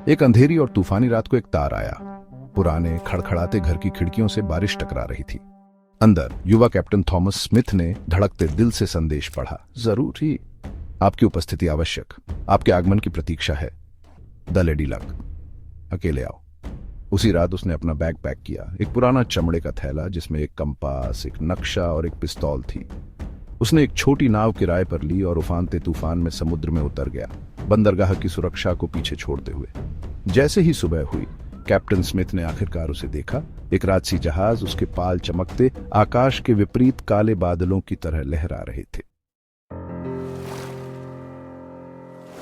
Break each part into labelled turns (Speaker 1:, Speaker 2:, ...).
Speaker 1: एक अंधेरी और तूफानी रात को एक तार आया। पुराने खड़खड़ाते घर की खिड़कियों से बारिश टकरा रही थी। अंदर युवा कैप्टन थॉमस स्मिथ ने धड़कते दिल से संदेश पढ़ा। जरूरी आपकी उपस्थिति आवश्यक, आपके आगमन की प्रतीक्षा है। द लेडी लक, अकेले आओ। उसी रात उसने अपना बैग पैक किया। एक पुराना चमड़े का थैला जिसमें एक कंपास, एक नक्शा और एक पिस्तौल थी। उसने एक छोटी नाव किराए पर ली और उफानते तूफान में समुद्र में उतर गया, बंदरगाह की सुरक्षा को पीछे छोड़ते हुए। जैसे ही सुबह हुई, कैप्टन स्मिथ ने आखिरकार उसे देखा। एक राजसी जहाज उसके पाल चमकते आकाश के विपरीत काले बादलों की तरह लहरा रहे थे।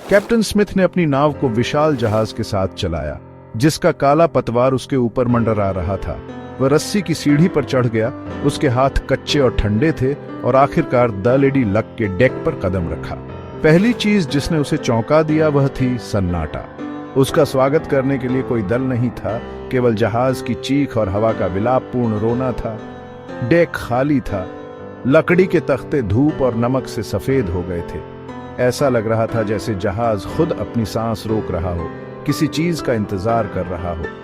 Speaker 1: कैप्टन स्मिथ ने अपनी नाव को विशाल जहाज के साथ चलाया, जिसका काला पतवार उसके ऊपर मंडरा रहा था। वह रस्सी की सीढ़ी पर चढ़ गया। उसके हाथ कच्चे और ठंडे थे और आखिरकार द लेडी लक के डेक पर कदम रखा। पहली चीज जिसने उसे चौंका दिया वह थी सन्नाटा। उसका स्वागत करने के लिए कोई दल नहीं था, केवल जहाज की चीख और हवा का विलापपूर्ण रोना था। डेक खाली था। लकड़ी के तख्ते धूप और नमक से सफेद हो गए थे। ऐसा लग रहा था जैसे जहाज खुद अपनी सांस रोक रहा हो, किसी चीज का इंतजार कर रहा हो।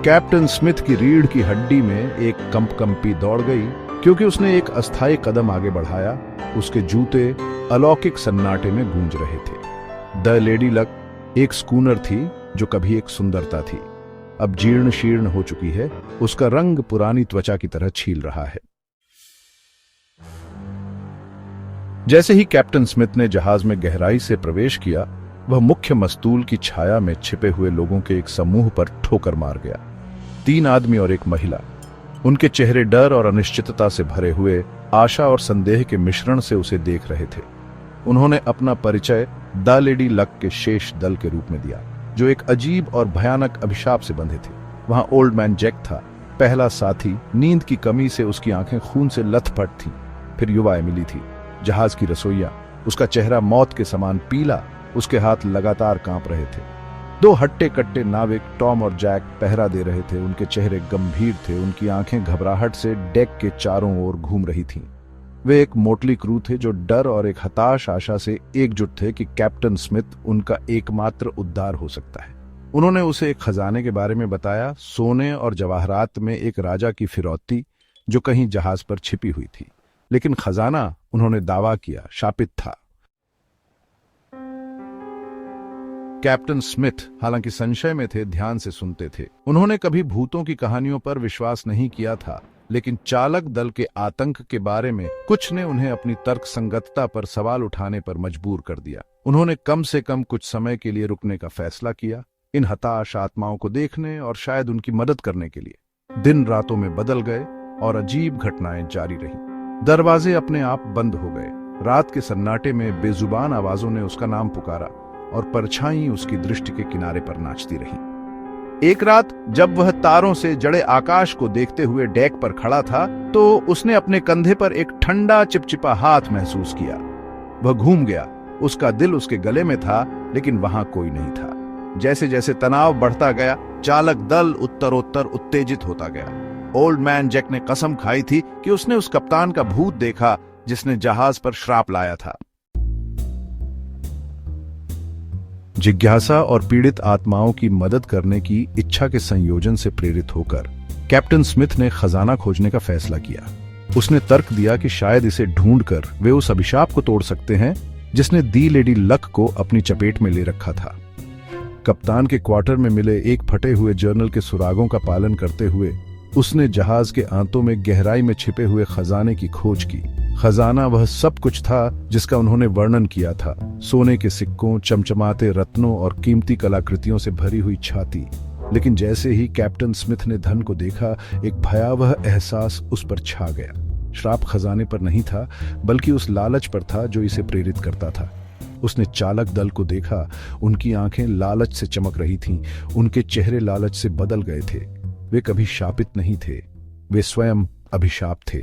Speaker 1: कैप्टन स्मिथ की रीढ़ की हड्डी में एक कंपकंपी दौड़ गई, क्योंकि उसने एक अस्थायी कदम आगे बढ़ाया। उसके जूते अलौकिक सन्नाटे में गूंज रहे थे। द लेडी लक एक स्कूनर थी जो कभी एक सुंदरता थी, अब जीर्ण शीर्ण हो चुकी है। उसका रंग पुरानी त्वचा की तरह छील रहा है। जैसे ही कैप्टन स्मिथ ने जहाज में गहराई से प्रवेश किया, वह मुख्य मस्तूल की छाया में छिपे हुए लोगों के एक समूह पर ठोकर मार गया। 3 आदमी और एक महिला। उनके चेहरे डर और अनिश्चितता से भरे हुए, आशा और संदेह के मिश्रण से उसे देख रहे थे। उन्होंने अपना परिचय द लेडी लक के शेष दल के रूप में दिया, जो एक अजीब और भयानक अभिशाप से बंधे थे। वहां ओल्ड मैन जैक था, पहला साथी। नींद की कमी से उसकी आंखें खून से लथपथ थीं। फिर युवा एमिली थी, जहाज की रसोइया। उसका चेहरा मौत के समान पीला, उसके हाथ लगातार कांप रहे थे। 2 हट्टे कट्टे नाविक टॉम और जैक पहरा दे रहे थे। उनके चेहरे गंभीर थे, उनकी आंखें घबराहट से डेक के चारों ओर घूम रही थीं। वे एक मोटली क्रू थे जो डर और एक हताश आशा से एकजुट थे कि कैप्टन स्मिथ उनका एकमात्र उद्धार हो सकता है। उन्होंने उसे एक खजाने के बारे में बताया, सोने और जवाहरात में एक राजा की फिरौती जो कहीं जहाज पर छिपी हुई थी। लेकिन खजाना, उन्होंने दावा किया, शापित था। कैप्टन स्मिथ हालांकि संशय में थे, ध्यान से सुनते थे। उन्होंने कभी भूतों की कहानियों पर विश्वास नहीं किया था, लेकिन चालक दल के आतंक के बारे में कुछ ने उन्हें अपनी तर्कसंगतता पर सवाल उठाने पर मजबूर कर दिया। उन्होंने कम से कम कुछ समय के लिए रुकने का फैसला किया, इन हताश आत्माओं को देखने और शायद उनकी मदद करने के लिए। दिन रातों में बदल गए और अजीब घटनाएं जारी रहीं। दरवाजे अपने आप बंद हो गए। रात के सन्नाटे में बेजुबान आवाजों ने उसका नाम पुकारा और परछाई उसकी दृष्टि के किनारे पर नाचती रही। एक रात जब वह तारों से जड़े आकाश को देखते हुए डेक पर खड़ा था, तो उसने अपने कंधे पर एक ठंडा चिपचिपा हाथ महसूस किया। वह घूम गया। उसका दिल उसके गले में था, लेकिन वहां कोई नहीं था। जैसे जैसे तनाव बढ़ता गया, चालक दल उत्तरोत्तर उत्तेजित होता गया। ओल्ड मैन जैक ने कसम खाई थी कि उसने उस कप्तान का भूत देखा जिसने जहाज पर श्राप लाया था। जिज्ञासा और पीड़ित आत्माओं की मदद करने की इच्छा के संयोजन से प्रेरित होकर कैप्टन स्मिथ ने खजाना खोजने का फैसला किया। उसने तर्क दिया कि शायद इसे ढूंढकर वे उस अभिशाप को तोड़ सकते हैं जिसने दी लेडी लक को अपनी चपेट में ले रखा था। कप्तान के क्वार्टर में मिले एक फटे हुए जर्नल के सुरागों का पालन करते हुए उसने जहाज के आंतों में गहराई में छिपे हुए खजाने की खोज की। खजाना वह सब कुछ था जिसका उन्होंने वर्णन किया था। सोने के सिक्कों, चमचमाते रत्नों और कीमती कलाकृतियों से भरी हुई छाती। लेकिन जैसे ही कैप्टन स्मिथ ने धन को देखा, एक भयावह एहसास उस पर छा गया। श्राप खजाने पर नहीं था, बल्कि उस लालच पर था जो इसे प्रेरित करता था। उसने चालक दल को देखा। उनकी आंखें लालच से चमक रही थीं। उनके चेहरे लालच से बदल गए थे। वे कभी शापित नहीं थे, वे स्वयं अभिशाप थे।